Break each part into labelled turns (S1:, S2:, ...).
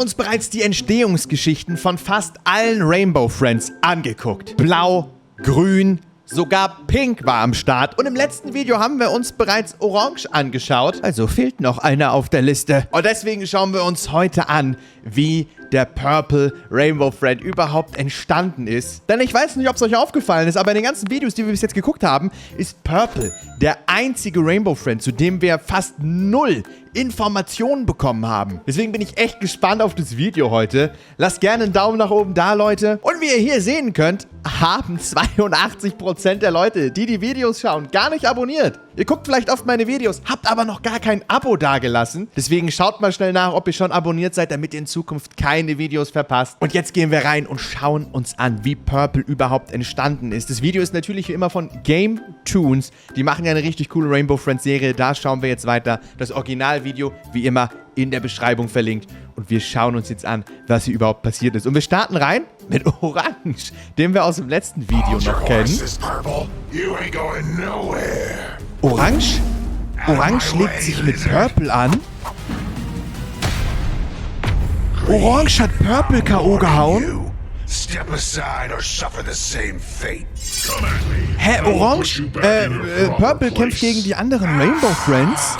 S1: haben uns bereits die Entstehungsgeschichten von fast allen Rainbow Friends angeguckt. Blau, grün, sogar Pink war am Start. Und im letzten Video haben wir uns bereits Orange angeschaut. Also fehlt noch einer auf der Liste. Und deswegen schauen wir uns heute an, wie der Purple Rainbow Friend überhaupt entstanden ist. Denn ich weiß nicht, ob es euch aufgefallen ist, aber in den ganzen Videos, die wir bis jetzt geguckt haben, ist Purple der einzige Rainbow Friend, zu dem wir fast 0 Informationen bekommen haben. Deswegen bin ich echt gespannt auf das Video heute. Lasst gerne einen Daumen nach oben da, Leute. Und wie ihr hier sehen könnt, haben 82% der Leute, die die Videos schauen, gar nicht abonniert. Ihr guckt vielleicht oft meine Videos, habt aber noch gar kein Abo dagelassen. Deswegen schaut mal schnell nach, ob ihr schon abonniert seid, damit ihr in Zukunft keine Videos verpasst. Und jetzt gehen wir rein und schauen uns an, wie Purple überhaupt entstanden ist. Das Video ist natürlich wie immer von Game Toons. Die machen ja eine richtig coole Rainbow Friends Serie. Da schauen wir jetzt weiter. Das Originalvideo, wie immer, in der Beschreibung verlinkt. Und wir schauen uns jetzt an, was hier überhaupt passiert ist. Und wir starten rein mit Orange, den wir aus dem letzten Video noch kennen. Orange? Orange legt sich mit Purple an. Orange hat Purple K.O. gehauen. Hä, Orange? Purple kämpft gegen die anderen Rainbow Friends.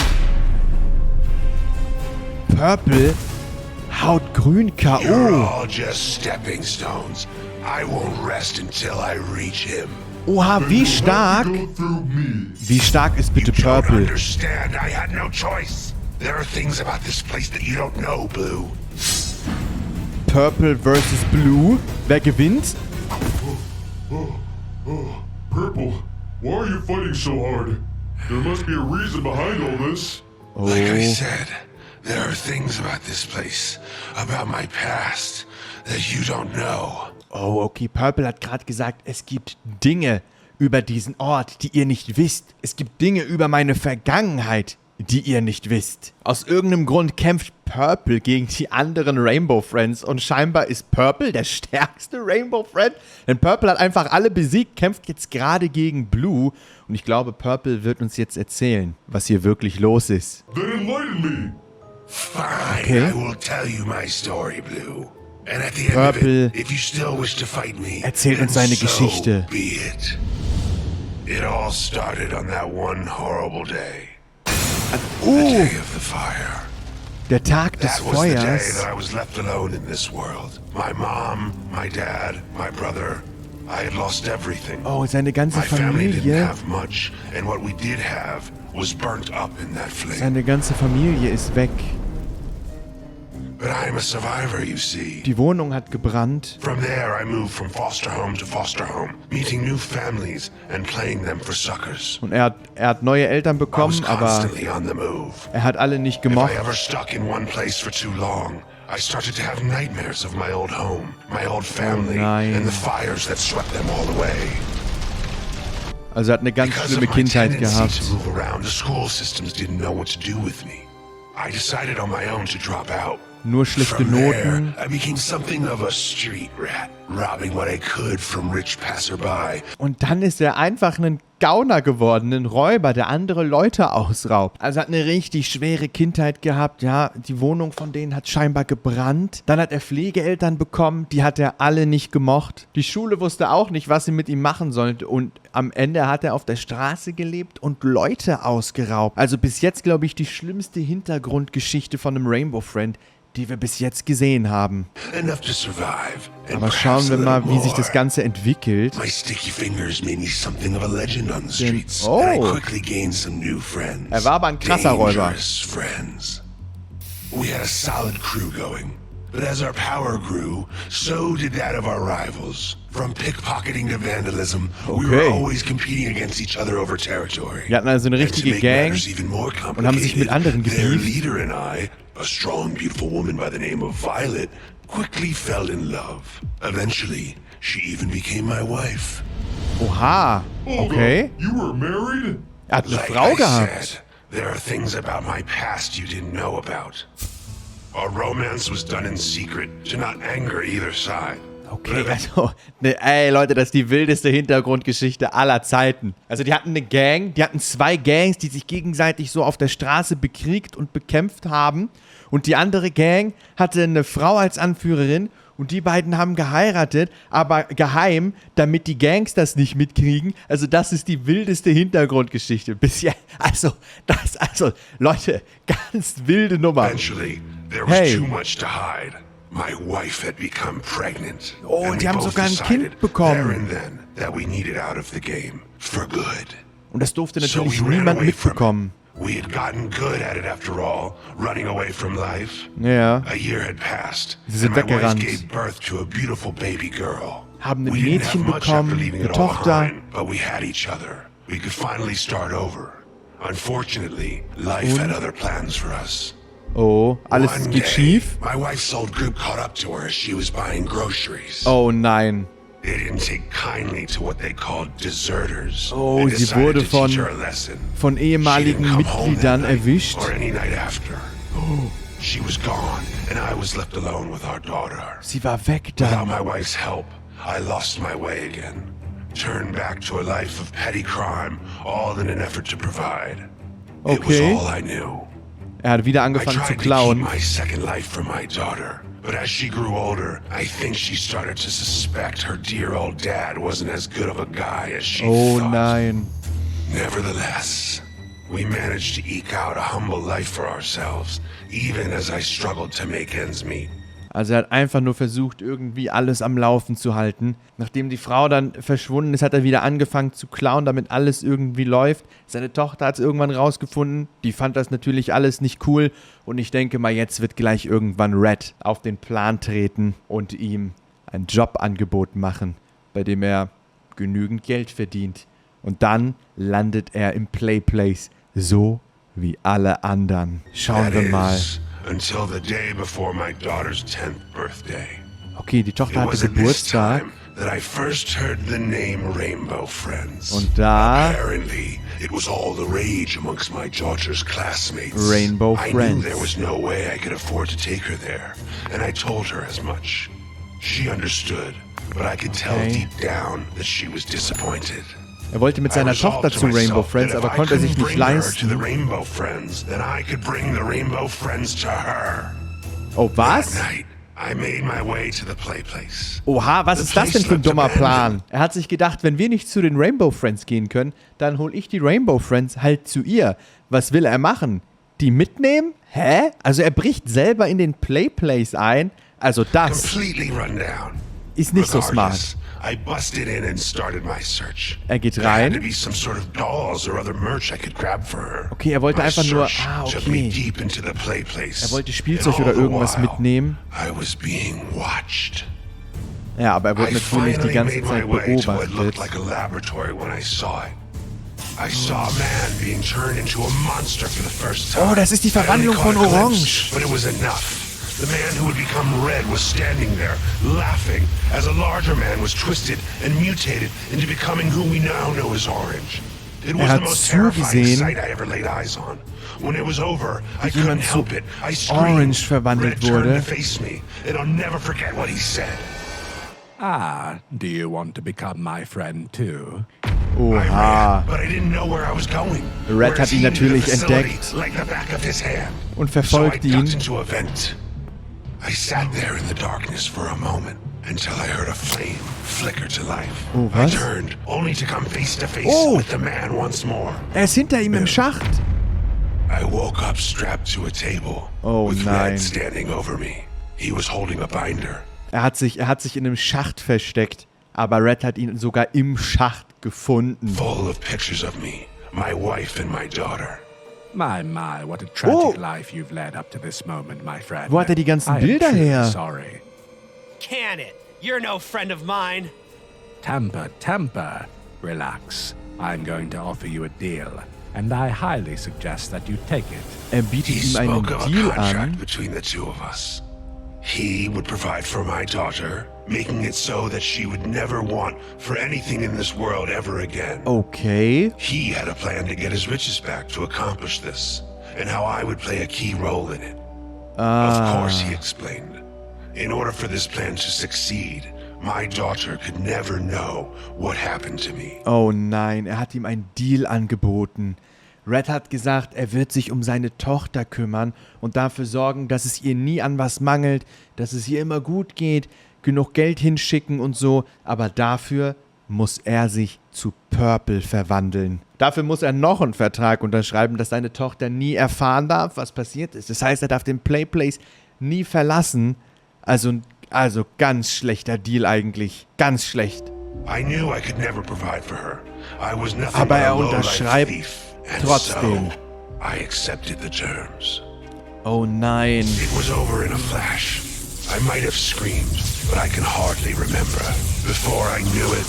S1: Purple haut Grün K.O. Oha, wie stark? Wie stark ist bitte Purple? Purple versus Blue. Wer gewinnt?
S2: Purple, why are you fighting so hard? There must be a reason behind all this.
S1: Oh.
S3: Like I said, there are things about this place, about my past, that you don't know.
S1: Oh, okay. Purple hat gerade gesagt, es gibt Dinge über diesen Ort, die ihr nicht wisst. Es gibt Dinge über meine Vergangenheit, die ihr nicht wisst. Aus irgendeinem Grund kämpft Purple gegen die anderen Rainbow Friends und scheinbar ist Purple der stärkste Rainbow Friend. Denn Purple hat einfach alle besiegt, kämpft jetzt gerade gegen Blue und ich glaube, Purple wird uns jetzt erzählen, was hier wirklich los ist.
S2: Then enlighten me.
S3: Fine,
S1: Okay.
S3: I will tell you my story, Blue. And at the end
S1: Purple
S3: of it, if you still wish to fight me,
S1: erzählt uns
S3: then
S1: seine
S3: so
S1: Geschichte.
S3: be it. It all started on that one horrible day. The day of the fire.
S1: Der Tag des
S3: That was the day
S1: Feuers.
S3: that I was left alone in this world. My mom, my dad, my brother. I had lost everything.
S1: Oh, seine ganze
S3: My family didn't
S1: Familie.
S3: have much, and what we did have was burnt up in that flame.
S1: Seine ganze Familie ist weg.
S3: But I'm a survivor, you see.
S1: Die Wohnung hat gebrannt.
S3: From there, I moved from foster home to foster home, meeting new families and playing them for suckers.
S1: Und er hat neue Eltern
S3: I was
S1: bekommen, aber
S3: constantly on the move.
S1: er hat alle nicht
S3: If
S1: gemocht.
S3: I ever stuck in one place for too long, I started to have nightmares of my old home, my old family,
S1: nein.
S3: and the fires that swept them all away.
S1: Also er hat eine ganz
S3: Because
S1: schlimme
S3: of my
S1: Kindheit
S3: tendency
S1: gehabt.
S3: to move around, the school systems didn't know what to do with me. I decided on my own to drop out.
S1: Nur schlechte
S3: From there,
S1: Noten.
S3: I became something of a street rat, robbing what I could from rich passerby.
S1: Und dann ist er einfach ein Gauner geworden, ein Räuber, der andere Leute ausraubt. Also hat eine richtig schwere Kindheit gehabt, ja. Die Wohnung von denen hat scheinbar gebrannt. Dann hat er Pflegeeltern bekommen, die hat er alle nicht gemocht. Die Schule wusste auch nicht, was sie mit ihm machen sollte. Und am Ende hat er auf der Straße gelebt und Leute ausgeraubt. Also bis jetzt, glaube ich, die schlimmste Hintergrundgeschichte von einem Rainbow Friend, die wir bis jetzt gesehen haben.
S3: Enough to survive. And
S1: Aber
S3: perhaps
S1: schauen wir
S3: a
S1: mal,
S3: little
S1: wie sich das
S3: more.
S1: Ganze entwickelt.
S3: My sticky fingers made me something of a legend on the streets,
S1: Oh.
S3: and I quickly gained some new friends.
S1: Er war aber ein krasser Räuber.
S3: Dangerous friends. We had a solid crew going, but as our power grew, so did that of our rivals. From pickpocketing to vandalism, we were
S1: Okay.
S3: always competing against each other over territory.
S1: Wir hatten also eine
S3: And to
S1: richtige
S3: make
S1: Gang
S3: matters even more
S1: und haben sich mit anderen
S3: complicated, their
S1: gebieft.
S3: leader and I, a strong, beautiful woman by the name of Violet, quickly fell in love. Eventually, she even became my wife.
S1: Oha, okay.
S2: You were married?
S1: Er hat eine
S3: Like
S1: Frau
S3: I
S1: gehabt.
S3: said, there are things about my past you didn't know about. Our romance was done in secret to not anger either side.
S1: Okay, also, ne, ey Leute, das ist die wildeste Hintergrundgeschichte aller Zeiten. Also die hatten eine Gang, die hatten 2 Gangs, die sich gegenseitig so auf der Straße bekriegt und bekämpft haben. Und die andere Gang hatte eine Frau als Anführerin und die beiden haben geheiratet, aber geheim, damit die Gangs das nicht mitkriegen. Also das ist die wildeste Hintergrundgeschichte bisher. Also, Leute, ganz wilde Nummer.
S3: Eventually, there was too much to hide. My wife had become pregnant.
S1: Oh, und die haben sogar ein Kind bekommen.
S3: That we needed out of the game for good.
S1: Und das durfte natürlich niemand mitbekommen.
S3: We had gotten good at it after all, running away from life.
S1: Ja.
S3: A year had passed.
S1: Sie sind
S3: and my wife
S1: weggerannt.
S3: gave birth to a beautiful baby girl.
S1: Haben ein
S3: We didn't
S1: Mädchen
S3: have much after
S1: bekommen,
S3: leaving
S1: eine
S3: it all
S1: Tochter.
S3: behind, but we had each other. We could finally start over. Unfortunately, life had other plans for us.
S1: Oh, alles
S3: One
S1: geht
S3: day,
S1: schief.
S3: My wife's old group caught up to her as she was buying groceries.
S1: Oh nein.
S3: They didn't take kindly to what they called deserters.
S1: Oh,
S3: and
S1: sie
S3: decided
S1: wurde
S3: to teach her a
S1: von
S3: lesson.
S1: ehemaligen
S3: She didn't come home
S1: Mitgliedern
S3: that night
S1: erwischt.
S3: Or any night after. She was gone, and I was left alone with our daughter.
S1: Sie war weg
S3: Without
S1: dann.
S3: my wife's help, I lost my way again. Turned back to a life of petty crime, all in an effort to provide. It was
S1: Okay.
S3: all I knew.
S1: Er hat wieder
S3: I
S1: angefangen zu
S3: tried to keep
S1: klauen.
S3: my second life from my daughter, but as she grew older, I think she started to suspect her dear old dad wasn't as good of a guy as she
S1: Oh
S3: thought.
S1: nein.
S3: Nevertheless, we managed to eke out a humble life for ourselves, even as I struggled to make ends meet.
S1: Also er hat einfach nur versucht, irgendwie alles am Laufen zu halten. Nachdem die Frau dann verschwunden ist, hat er wieder angefangen zu klauen, damit alles irgendwie läuft. Seine Tochter hat es irgendwann rausgefunden. Die fand das natürlich alles nicht cool. Und ich denke mal, jetzt wird gleich irgendwann Red auf den Plan treten und ihm ein Jobangebot machen, bei dem er genügend Geld verdient. Und dann landet er im Playplace, so wie alle anderen. Schauen wir mal.
S3: Until the day before my daughter's 10th birthday.
S1: Okay, die
S3: It
S1: Tochter hatte
S3: was at this
S1: Geburtstag.
S3: time that I first heard the name Rainbow Friends.
S1: Und da...
S3: Apparently, it was all the rage amongst my daughter's classmates.
S1: Rainbow
S3: I
S1: Friends.
S3: knew there was no way I could afford to take her there, and I told her as much. She understood, but I could tell deep down that she was disappointed.
S1: Er wollte mit seiner Tochter zu Rainbow Friends, aber konnte er sich nicht leisten. Oh, was? Oha, was ist das denn für ein dummer Plan? Er hat sich gedacht, wenn wir nicht zu den Rainbow Friends gehen können, dann hole ich die Rainbow Friends halt zu ihr. Was will er machen? Die mitnehmen? Hä? Also er bricht selber in den Playplace ein? Also das ist nicht so smart.
S3: I busted in and started my search.
S1: Er geht
S3: There had to
S1: rein.
S3: be some sort of dolls or other merch I could grab for her.
S1: Okay, er wollte
S3: My
S1: einfach nur...
S3: search
S1: Ah,
S3: took me
S1: okay.
S3: deep into the play place.
S1: Er wollte Spielzeug
S3: And all
S1: oder
S3: the
S1: irgendwas
S3: while,
S1: mitnehmen.
S3: I was being watched.
S1: Ja, aber er wurde
S3: I
S1: natürlich die
S3: finally
S1: ganze
S3: made
S1: Zeit
S3: my way to what
S1: beobachtet.
S3: looked like a laboratory when I saw it. I saw a man being turned into a monster for the first time.
S1: Oh, das ist die Verwandlung
S3: I only
S1: von
S3: caught a
S1: Orange.
S3: glimpse, but it was enough. The man who had become red was standing there, laughing, as a larger man was twisted and mutated into becoming who we now know as Orange. It was the
S1: hat
S3: most terrifying
S1: zugesehen,
S3: sight I ever laid eyes on. When it was over, I
S1: wie
S3: couldn't
S1: jemand zu
S3: help it. I screamed.
S1: Orange verwandelt
S3: Red turned
S1: wurde.
S3: to face me, and I'll never forget what he said.
S4: Ah, do you want to become my friend too?
S3: I
S1: Oha.
S3: ran, but I didn't know where I was going.
S1: Red hat ihn
S3: Whereas he knew
S1: natürlich
S3: the facility
S1: entdeckt
S3: like the back of his hand.
S1: und
S3: So I
S1: verfolgt ihn.
S3: ducked into a vent. I sat there in the darkness for a moment until I heard a flame flicker to life.
S1: Oh,
S3: I
S1: was?
S3: turned only to come face to face
S1: Oh.
S3: with the man once more.
S1: Er ist hinter ihm im Schacht.
S3: I woke up strapped to a table
S1: Oh,
S3: with
S1: nein.
S3: Red standing over me. He was holding a binder.
S1: Er hat sich in einem Schacht versteckt. Aber Red hat ihn sogar im Schacht gefunden.
S3: Full of pictures of me, my wife and my daughter.
S4: My, what a tragic
S1: Oh.
S4: life you've led up to this moment, my friend.
S1: Wo hat er die ganzen
S4: I am
S1: Bilder
S4: truly
S1: her?
S4: Sorry.
S5: Can it? You're no friend of mine.
S4: Temper. Relax. I'm going to offer you a deal, and I highly suggest that you take it.
S1: Er bietet
S3: He
S1: ihm einen
S3: spoke of a
S1: Deal
S3: contract
S1: an.
S3: between the two of us. He would provide for my daughter, making it so that she would never want for anything in this world ever again.
S1: Okay.
S3: He had a plan to get his riches back to accomplish this, and how I would play a key role in it. Of course, he explained. In order for this plan to succeed, my daughter could never know what happened to me.
S1: Oh nein, er hat ihm einen Deal angeboten. Red hat gesagt, er wird sich um seine Tochter kümmern und dafür sorgen, dass es ihr nie an was mangelt, dass es ihr immer gut geht, genug Geld hinschicken und so, aber dafür muss er sich zu Purple verwandeln. Dafür muss er noch einen Vertrag unterschreiben, dass seine Tochter nie erfahren darf, was passiert ist. Das heißt, er darf den Playplace nie verlassen. Also ganz schlechter Deal eigentlich. Ganz schlecht. Aber er unterschreibt trotzdem. Oh nein.
S3: It was over in a flash. I might have screamed, but I can hardly remember. Before I knew it,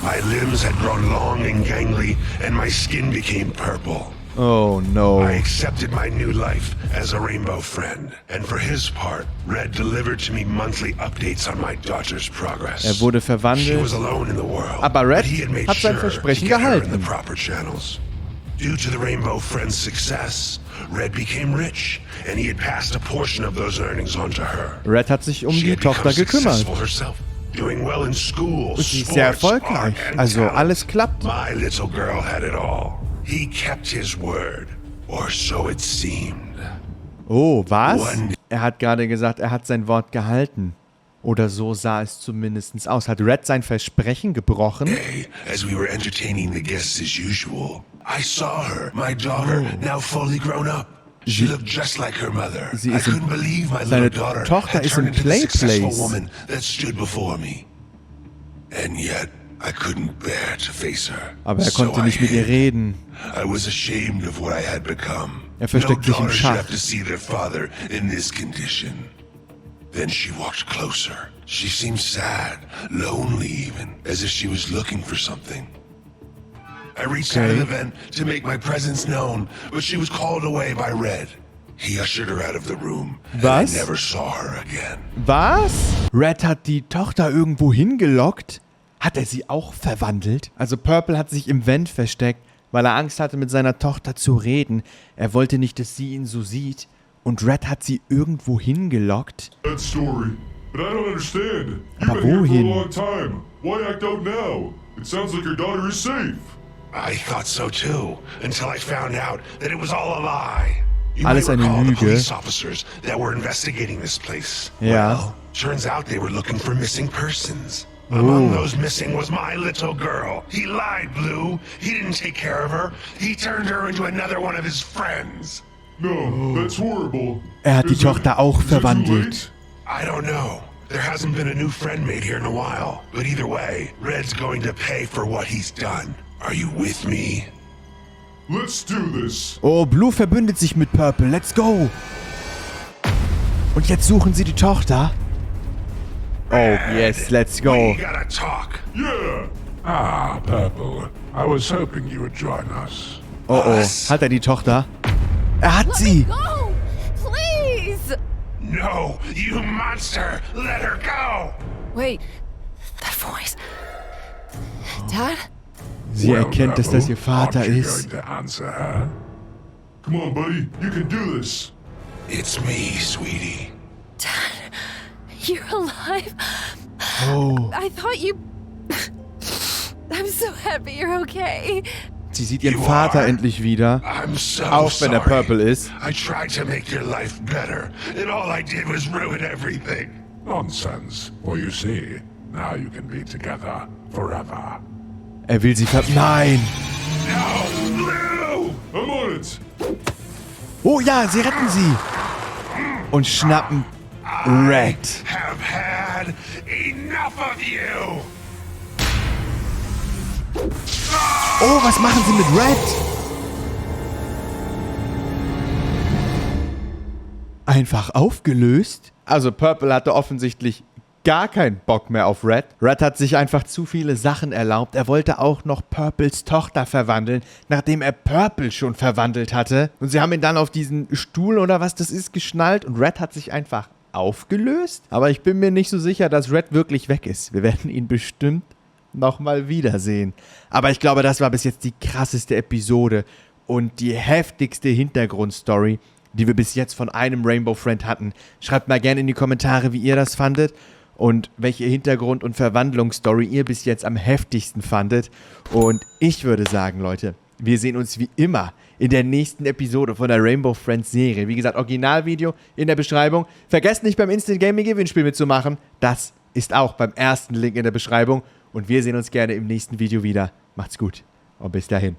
S3: my limbs had grown long and gangly, and my skin became purple.
S1: Oh no.
S3: I accepted my new life as a rainbow friend, and for his part, Red delivered to me monthly updates on my daughter's progress.
S1: Er wurde
S3: She
S1: verwandelt,
S3: was alone in the world,
S1: aber Red
S3: but he had made
S1: hat sein
S3: sure
S1: Versprechen
S3: to get her in
S1: gehalten.
S3: the proper channels. Due to the Rainbow Friend's success, Red became rich, and he had passed a portion of those earnings on to her.
S1: Red hat sich um
S3: She
S1: die
S3: had
S1: Tochter
S3: become
S1: gekümmert.
S3: successful herself, doing well in school,
S1: Und sie ist sehr
S3: sports,
S1: erfolgreich.
S3: art, and
S1: Also
S3: talent.
S1: alles klappt.
S3: My little girl had it all. He kept his word, or so it seemed.
S1: Oh, was? Er hat gerade gesagt, er hat sein Wort gehalten. Oder so sah es zumindest aus. Hat Red sein Versprechen gebrochen?
S3: Hey, as we were entertaining the guests as usual, I saw her, my daughter, now fully grown up. She looked just like her mother.
S1: Sie
S3: I
S1: ist im-
S3: couldn't believe my
S1: seine
S3: little daughter
S1: Tochter
S3: had
S1: ist im
S3: turned into the successful
S1: Playplace.
S3: woman that stood before me. And yet, I couldn't bear to face her.
S1: Aber er
S3: So
S1: konnte
S3: I
S1: nicht mit ihr
S3: hid.
S1: reden.
S3: I was ashamed of what I had become.
S1: Er versteckt sich im
S3: daughter should
S1: Schach.
S3: have to see their father in this condition. Then she walked closer. She seemed sad, lonely even, as if she was looking for something. I reached out of the vent to make my presence known, but she was called away by Red. He ushered her out of the room, and I
S1: Was?
S3: never saw her again.
S1: Was? Red hat die Tochter irgendwo hingelockt? Hat er sie auch verwandelt? Also Purple hat sich im Vent versteckt, weil er Angst hatte, mit seiner Tochter zu reden. Er wollte nicht, dass sie ihn so sieht. Und Red hat sie irgendwo hingelockt.
S2: That story. But I don't understand. You've
S1: Aber
S2: been here for
S1: wohin?
S2: a long time. Why act out now? It sounds like your daughter is safe.
S3: I thought so too, until I found out that it was all a lie. You
S1: Alles
S3: might
S1: eine
S3: recall the
S1: Lüge.
S3: police officers that were investigating this place.
S1: Ja.
S3: Well, turns out they were looking for missing persons. Among those missing was my little girl. He lied, Blue. He didn't take care of her. He turned her into another one of his friends.
S2: No, that's horrible.
S1: Er hat die
S2: Is
S1: Tochter auch
S2: is it too
S1: verwandelt.
S2: late?
S3: I don't know. There hasn't been a new friend made here in a while. But either way, Red's going to pay for what he's done. Are you with me?
S2: Let's do this.
S1: Oh, Blue verbündet sich mit Purple. Let's go. Und jetzt suchen sie die Tochter. Oh, yes, let's go.
S3: We gotta talk.
S2: Yeah.
S4: Ah, Purple. I was hoping you would join us.
S1: Oh, oh. Hat er die Tochter? Er hat sie.
S6: Go! Please!
S3: No, you monster! Let her go!
S6: Wait, that voice. Dad?
S1: Sie erkennt, dass das ihr Vater
S4: aren't you
S1: ist.
S4: going to answer her?
S2: Come on, buddy. You can do this.
S3: It's me, sweetie.
S6: Dad, you're alive?
S1: Oh.
S6: I thought you. I'm so happy you're okay.
S1: Sie sieht ihren
S3: You
S1: Vater
S3: are?
S1: endlich wieder.
S3: I'm so
S1: Auch wenn er
S3: sorry.
S1: Purple ist.
S3: I tried to make your life better, and all I did was ruin everything.
S4: Nonsense. For you see, now you can be together forever.
S1: Er will sie Nein.
S3: No, Blue!
S2: I'm on it.
S1: Oh ja, sie retten sie. Und schnappen Red.
S3: Have had enough of you!
S1: Oh, was machen sie mit Red? Einfach aufgelöst? Also Purple hatte offensichtlich gar keinen Bock mehr auf Red. Red hat sich einfach zu viele Sachen erlaubt. Er wollte auch noch Purples Tochter verwandeln, nachdem er Purple schon verwandelt hatte. Und sie haben ihn dann auf diesen Stuhl oder was das ist geschnallt und Red hat sich einfach aufgelöst. Aber ich bin mir nicht so sicher, dass Red wirklich weg ist. Wir werden ihn bestimmt nochmal wiedersehen. Aber ich glaube, das war bis jetzt die krasseste Episode und die heftigste Hintergrundstory, die wir bis jetzt von einem Rainbow Friend hatten. Schreibt mal gerne in die Kommentare, wie ihr das fandet und welche Hintergrund- und Verwandlungsstory ihr bis jetzt am heftigsten fandet. Und ich würde sagen, Leute, wir sehen uns wie immer in der nächsten Episode von der Rainbow Friends Serie. Wie gesagt, Originalvideo in der Beschreibung. Vergesst nicht beim Instant Gaming Gewinnspiel mitzumachen. Das ist auch beim ersten Link in der Beschreibung. Und wir sehen uns gerne im nächsten Video wieder. Macht's gut und bis dahin.